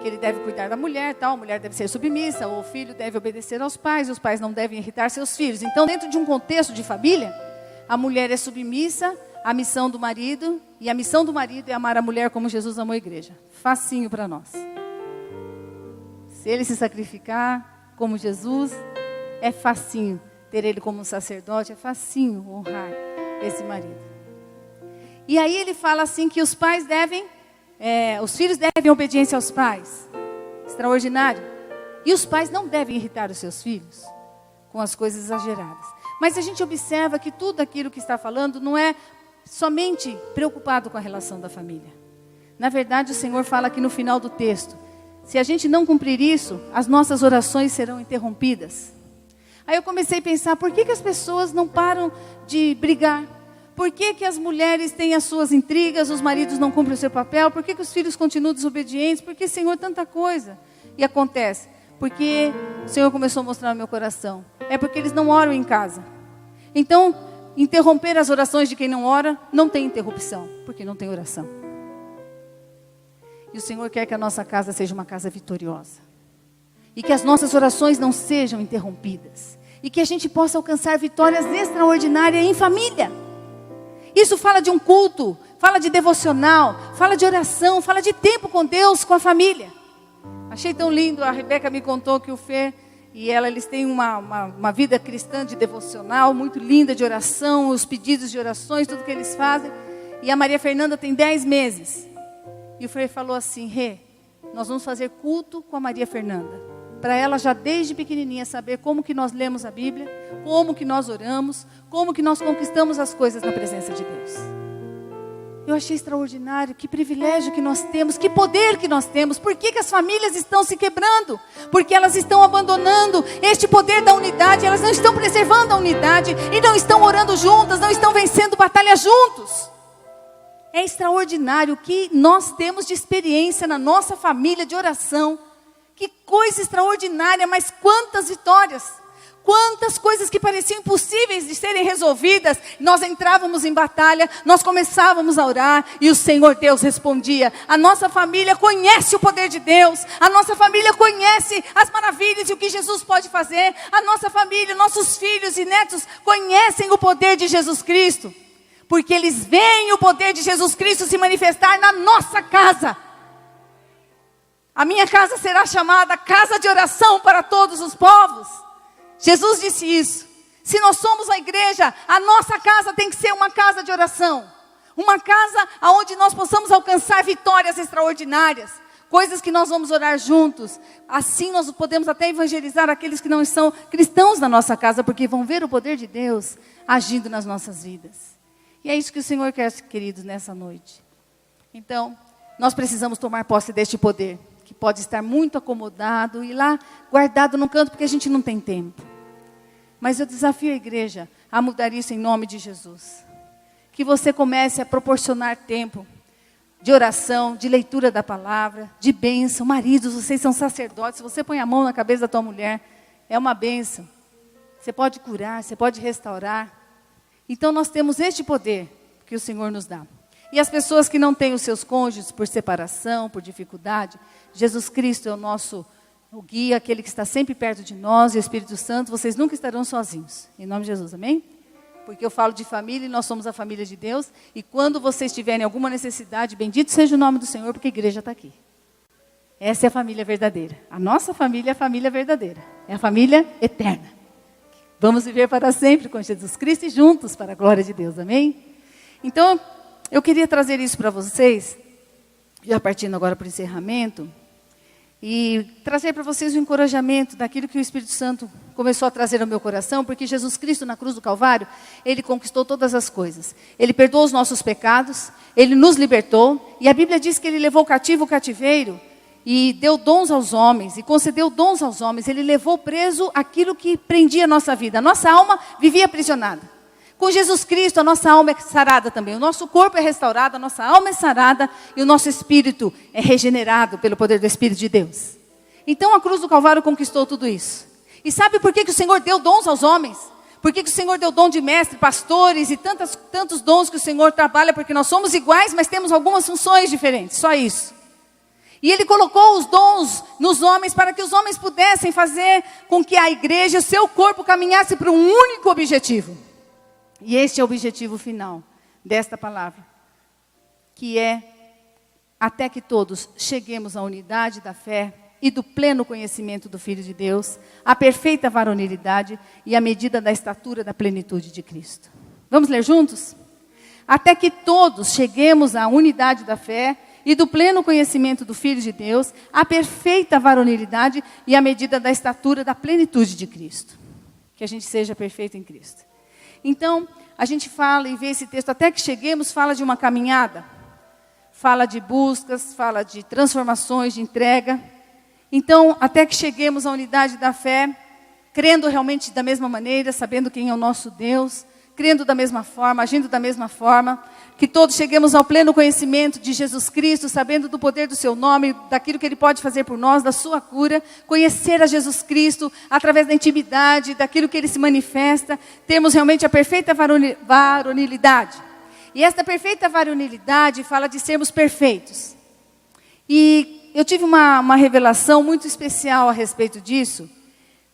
que ele deve cuidar da mulher, tal, a mulher deve ser submissa, o filho deve obedecer aos pais, os pais não devem irritar seus filhos. Então, dentro de um contexto de família, a mulher é submissa à missão do marido, e a missão do marido é amar a mulher como Jesus amou a igreja. Facinho para nós. Se ele se sacrificar como Jesus, é facinho ter ele como um sacerdote, é facinho honrar esse marido. E aí ele fala assim que os pais devem, os filhos devem obediência aos pais. Extraordinário. E os pais não devem irritar os seus filhos com as coisas exageradas. Mas a gente observa que tudo aquilo que está falando não é somente preocupado com a relação da família. Na verdade, o Senhor fala aqui no final do texto, se a gente não cumprir isso, as nossas orações serão interrompidas. Aí eu comecei a pensar, por que as pessoas não param de brigar? Por que as mulheres têm as suas intrigas, os maridos não cumprem o seu papel? Por que os filhos continuam desobedientes? Por que, Senhor, tanta coisa? E acontece, porque o Senhor começou a mostrar no meu coração. É porque eles não oram em casa. Então, interromper as orações de quem não ora, não tem interrupção, porque não tem oração. E o Senhor quer que a nossa casa seja uma casa vitoriosa. E que as nossas orações não sejam interrompidas. E que a gente possa alcançar vitórias extraordinárias em família. Isso fala de um culto, fala de devocional, fala de oração, fala de tempo com Deus, com a família. Achei tão lindo, a Rebeca me contou que o Fer e ela, eles têm uma vida cristã de devocional, muito linda de oração, os pedidos de orações, tudo que eles fazem. E a Maria Fernanda tem 10 meses. E o Fer falou assim, Rê, nós vamos fazer culto com a Maria Fernanda. Para ela já desde pequenininha saber como que nós lemos a Bíblia, como que nós oramos, como que nós conquistamos as coisas na presença de Deus. Eu achei extraordinário, que privilégio que nós temos, que poder que nós temos. Por que as famílias estão se quebrando? Porque elas estão abandonando este poder da unidade, elas não estão preservando a unidade, e não estão orando juntas, não estão vencendo batalhas juntos. É extraordinário o que nós temos de experiência na nossa família de oração. Que coisa extraordinária, mas quantas vitórias. Quantas coisas que pareciam impossíveis de serem resolvidas. Nós entrávamos em batalha, nós começávamos a orar e o Senhor Deus respondia. A nossa família conhece o poder de Deus. A nossa família conhece as maravilhas e o que Jesus pode fazer. A nossa família, nossos filhos e netos conhecem o poder de Jesus Cristo. Porque eles veem o poder de Jesus Cristo se manifestar na nossa casa. A minha casa será chamada casa de oração para todos os povos. Jesus disse isso. Se nós somos a igreja, a nossa casa tem que ser uma casa de oração. Uma casa onde nós possamos alcançar vitórias extraordinárias. Coisas que nós vamos orar juntos. Assim nós podemos até evangelizar aqueles que não são cristãos na nossa casa, porque vão ver o poder de Deus agindo nas nossas vidas. E é isso que o Senhor quer, queridos, nessa noite. Então, nós precisamos tomar posse deste poder, que pode estar muito acomodado e lá guardado no canto, porque a gente não tem tempo. Mas eu desafio a igreja a mudar isso em nome de Jesus. Que você comece a proporcionar tempo de oração, de leitura da palavra, de bênção. Maridos, vocês são sacerdotes, se você põe a mão na cabeça da tua mulher, é uma bênção. Você pode curar, você pode restaurar. Então nós temos este poder que o Senhor nos dá. E as pessoas que não têm os seus cônjuges por separação, por dificuldade, Jesus Cristo é o guia, aquele que está sempre perto de nós, e o Espírito Santo, vocês nunca estarão sozinhos. Em nome de Jesus, amém? Porque eu falo de família e nós somos a família de Deus. E quando vocês tiverem alguma necessidade, bendito seja o nome do Senhor, porque a igreja está aqui. Essa é a família verdadeira. A nossa família é a família verdadeira. É a família eterna. Vamos viver para sempre com Jesus Cristo e juntos para a glória de Deus, amém? Então, eu queria trazer isso para vocês, já partindo agora para o encerramento, e trazer para vocês o encorajamento daquilo que o Espírito Santo começou a trazer ao meu coração, porque Jesus Cristo na cruz do Calvário, Ele conquistou todas as coisas. Ele perdoou os nossos pecados, Ele nos libertou, e a Bíblia diz que Ele levou cativo o cativeiro, e deu dons aos homens, e concedeu dons aos homens. Ele levou preso aquilo que prendia a nossa vida. A nossa alma vivia aprisionada. Com Jesus Cristo, a nossa alma é sarada também. O nosso corpo é restaurado, a nossa alma é sarada, e o nosso espírito é regenerado pelo poder do Espírito de Deus. Então a cruz do Calvário conquistou tudo isso. E sabe por que o Senhor deu dons aos homens? Por que o Senhor deu dom de mestre, pastores e tantos dons que o Senhor trabalha? Porque nós somos iguais, mas temos algumas funções diferentes, só isso. E Ele colocou os dons nos homens para que os homens pudessem fazer com que a igreja, o seu corpo, caminhasse para um único objetivo. E este é o objetivo final desta palavra, que é até que todos cheguemos à unidade da fé e do pleno conhecimento do Filho de Deus, à perfeita varonilidade e à medida da estatura da plenitude de Cristo. Vamos ler juntos? Até que todos cheguemos à unidade da fé e do pleno conhecimento do Filho de Deus, à perfeita varonilidade e à medida da estatura da plenitude de Cristo. Que a gente seja perfeito em Cristo. Então, a gente fala e vê esse texto, até que cheguemos, fala de uma caminhada. Fala de buscas, fala de transformações, de entrega. Então, até que cheguemos à unidade da fé, crendo realmente da mesma maneira, sabendo quem é o nosso Deus, crendo da mesma forma, agindo da mesma forma, que todos cheguemos ao pleno conhecimento de Jesus Cristo, sabendo do poder do seu nome, daquilo que Ele pode fazer por nós, da sua cura, conhecer a Jesus Cristo através da intimidade, daquilo que Ele se manifesta, temos realmente a perfeita varonilidade. E esta perfeita varonilidade fala de sermos perfeitos. E eu tive uma revelação muito especial a respeito disso,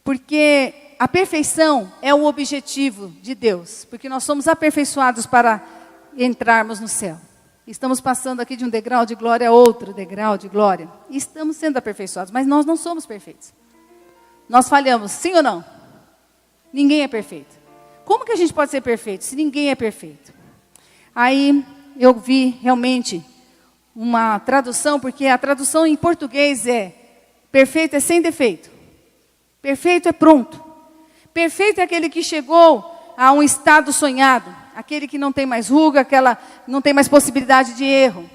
porque a perfeição é o objetivo de Deus, porque nós somos aperfeiçoados para entrarmos no céu. Estamos passando aqui de um degrau de glória a outro degrau de glória. E estamos sendo aperfeiçoados, mas nós não somos perfeitos. Nós falhamos, sim ou não? Ninguém é perfeito. Como que a gente pode ser perfeito se ninguém é perfeito? Aí eu vi realmente uma tradução, porque a tradução em português é: perfeito é sem defeito. Perfeito é pronto. Perfeito é aquele que chegou a um estado sonhado, aquele que não tem mais ruga, não tem mais possibilidade de erro.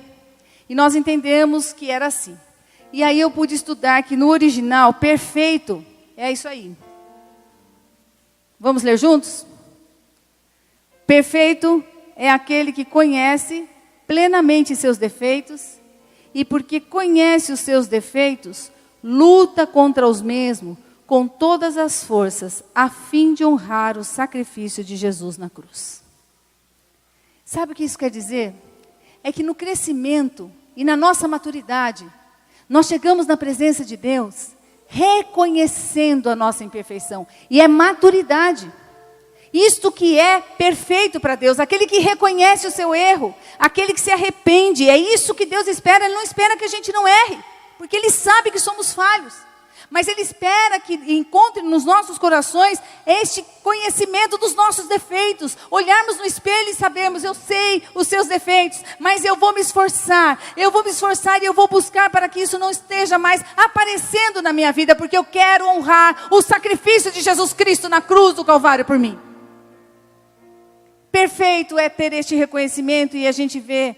E nós entendemos que era assim. E aí eu pude estudar que no original, perfeito é isso aí. Vamos ler juntos? Perfeito é aquele que conhece plenamente seus defeitos, e porque conhece os seus defeitos, luta contra os mesmos, com todas as forças, a fim de honrar o sacrifício de Jesus na cruz. Sabe o que isso quer dizer? É que no crescimento e na nossa maturidade, nós chegamos na presença de Deus, reconhecendo a nossa imperfeição. E é maturidade. Isto que é perfeito para Deus, aquele que reconhece o seu erro, aquele que se arrepende. É isso que Deus espera. Ele não espera que a gente não erre, porque Ele sabe que somos falhos. Mas Ele espera que encontre nos nossos corações este conhecimento dos nossos defeitos. Olharmos no espelho e sabermos, eu sei os seus defeitos, mas eu vou me esforçar e eu vou buscar para que isso não esteja mais aparecendo na minha vida, porque eu quero honrar o sacrifício de Jesus Cristo na cruz do Calvário por mim. Perfeito é ter este reconhecimento, e a gente vê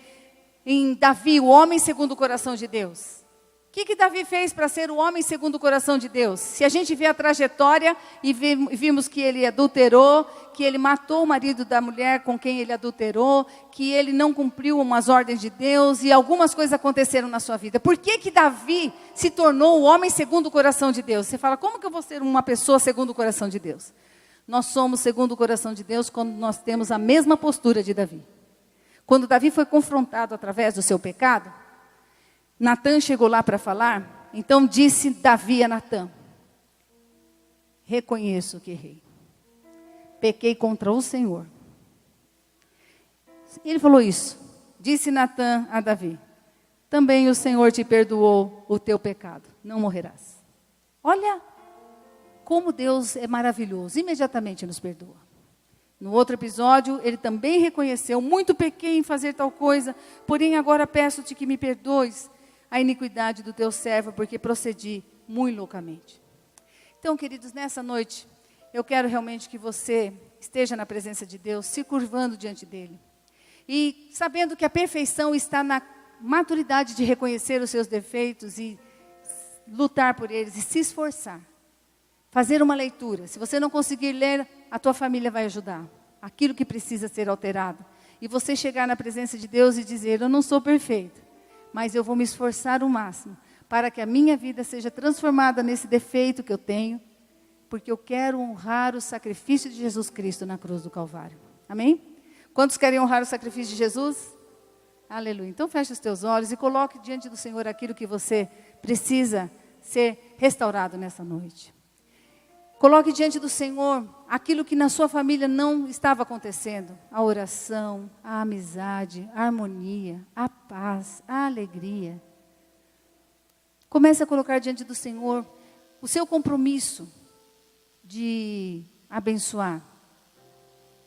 em Davi, o homem segundo o coração de Deus. O que Davi fez para ser o homem segundo o coração de Deus? Se a gente vê a trajetória e vimos que ele adulterou, que ele matou o marido da mulher com quem ele adulterou, que ele não cumpriu umas ordens de Deus e algumas coisas aconteceram na sua vida. Por que Davi se tornou o homem segundo o coração de Deus? Você fala, como que eu vou ser uma pessoa segundo o coração de Deus? Nós somos segundo o coração de Deus quando nós temos a mesma postura de Davi. Quando Davi foi confrontado através do seu pecado, Natã chegou lá para falar, então disse Davi a Natã: reconheço que errei, pequei contra o Senhor. Ele falou isso, disse Natã a Davi: também o Senhor te perdoou o teu pecado, não morrerás. Olha como Deus é maravilhoso, imediatamente nos perdoa. No outro episódio, ele também reconheceu: muito pequei em fazer tal coisa, porém agora peço-te que me perdoes a iniquidade do teu servo, porque procedi muito loucamente. Então, queridos, nessa noite, eu quero realmente que você esteja na presença de Deus, se curvando diante dEle. E sabendo que a perfeição está na maturidade de reconhecer os seus defeitos e lutar por eles e se esforçar. Fazer uma leitura. Se você não conseguir ler, a tua família vai ajudar. Aquilo que precisa ser alterado. E você chegar na presença de Deus e dizer: eu não sou perfeito, mas eu vou me esforçar o máximo para que a minha vida seja transformada nesse defeito que eu tenho, porque eu quero honrar o sacrifício de Jesus Cristo na cruz do Calvário. Amém? Quantos querem honrar o sacrifício de Jesus? Aleluia. Então feche os teus olhos e coloque diante do Senhor aquilo que você precisa ser restaurado nessa noite. Coloque diante do Senhor aquilo que na sua família não estava acontecendo. A oração, a amizade, a harmonia, a paz, a alegria. Comece a colocar diante do Senhor o seu compromisso de abençoar,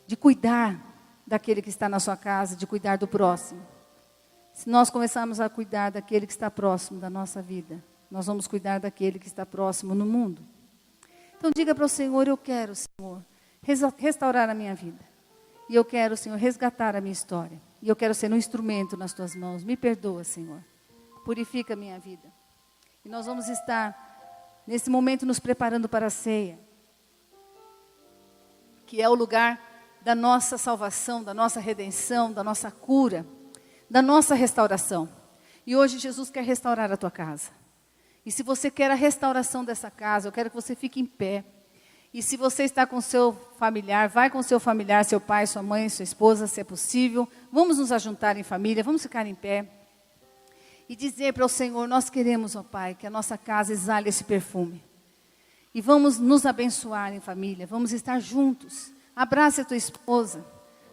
de cuidar daquele que está na sua casa, de cuidar do próximo. Se nós começarmos a cuidar daquele que está próximo da nossa vida, nós vamos cuidar daquele que está próximo no mundo. Então diga para o Senhor, eu quero, Senhor, restaurar a minha vida. E eu quero, Senhor, resgatar a minha história. E eu quero ser um instrumento nas tuas mãos. Me perdoa, Senhor. Purifica a minha vida. E nós vamos estar, nesse momento, nos preparando para a ceia. Que é o lugar da nossa salvação, da nossa redenção, da nossa cura, da nossa restauração. E hoje Jesus quer restaurar a tua casa. E se você quer a restauração dessa casa, eu quero que você fique em pé. E se você está com seu familiar, vai com seu familiar, seu pai, sua mãe, sua esposa, se é possível. Vamos nos ajuntar em família, vamos ficar em pé. E dizer para o Senhor, nós queremos, ó Pai, que a nossa casa exale esse perfume. E vamos nos abençoar em família, vamos estar juntos. Abrace a tua esposa.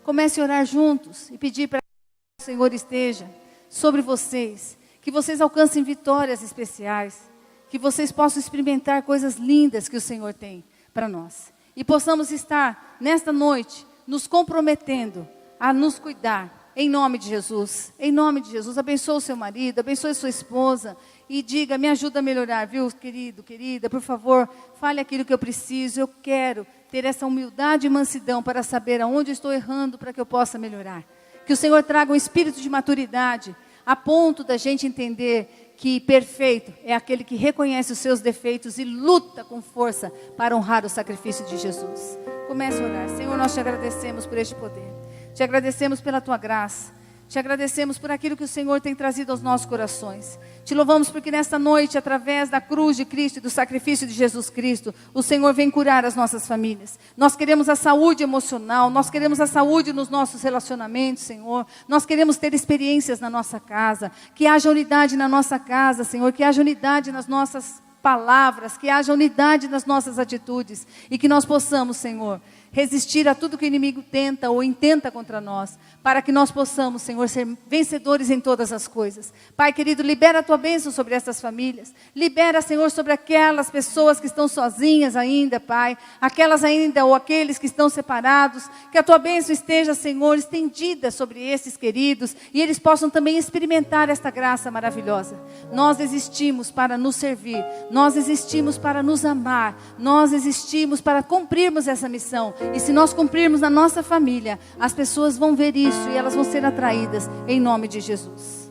Comece a orar juntos e pedir para que o Senhor esteja sobre vocês. Que vocês alcancem vitórias especiais. Que vocês possam experimentar coisas lindas que o Senhor tem para nós. E possamos estar, nesta noite, nos comprometendo a nos cuidar. Em nome de Jesus. Em nome de Jesus. Abençoe o seu marido, abençoe a sua esposa. E diga, me ajuda a melhorar, viu, querido, querida, por favor, fale aquilo que eu preciso. Eu quero ter essa humildade e mansidão para saber aonde eu estou errando para que eu possa melhorar. Que o Senhor traga um espírito de maturidade, a ponto da gente entender que perfeito é aquele que reconhece os seus defeitos e luta com força para honrar o sacrifício de Jesus. Comece a orar. Senhor, nós te agradecemos por este poder. Te agradecemos pela tua graça. Te agradecemos por aquilo que o Senhor tem trazido aos nossos corações. Te louvamos porque nesta noite, através da cruz de Cristo e do sacrifício de Jesus Cristo, o Senhor vem curar as nossas famílias. Nós queremos a saúde emocional, nós queremos a saúde nos nossos relacionamentos, Senhor. Nós queremos ter experiências na nossa casa, que haja unidade na nossa casa, Senhor, que haja unidade nas nossas palavras, que haja unidade nas nossas atitudes e que nós possamos, Senhor, resistir a tudo que o inimigo tenta ou intenta contra nós, para que nós possamos, Senhor, ser vencedores em todas as coisas. Pai querido, libera a tua bênção sobre essas famílias, libera, Senhor, sobre aquelas pessoas que estão sozinhas ainda, Pai, aquelas ainda ou aqueles que estão separados, que a tua bênção esteja, Senhor, estendida sobre esses queridos, e eles possam também experimentar esta graça maravilhosa. Nós existimos para nos servir, nós existimos para nos amar, nós existimos para cumprirmos essa missão. E se nós cumprirmos na nossa família, as pessoas vão ver isso e elas vão ser atraídas em nome de Jesus.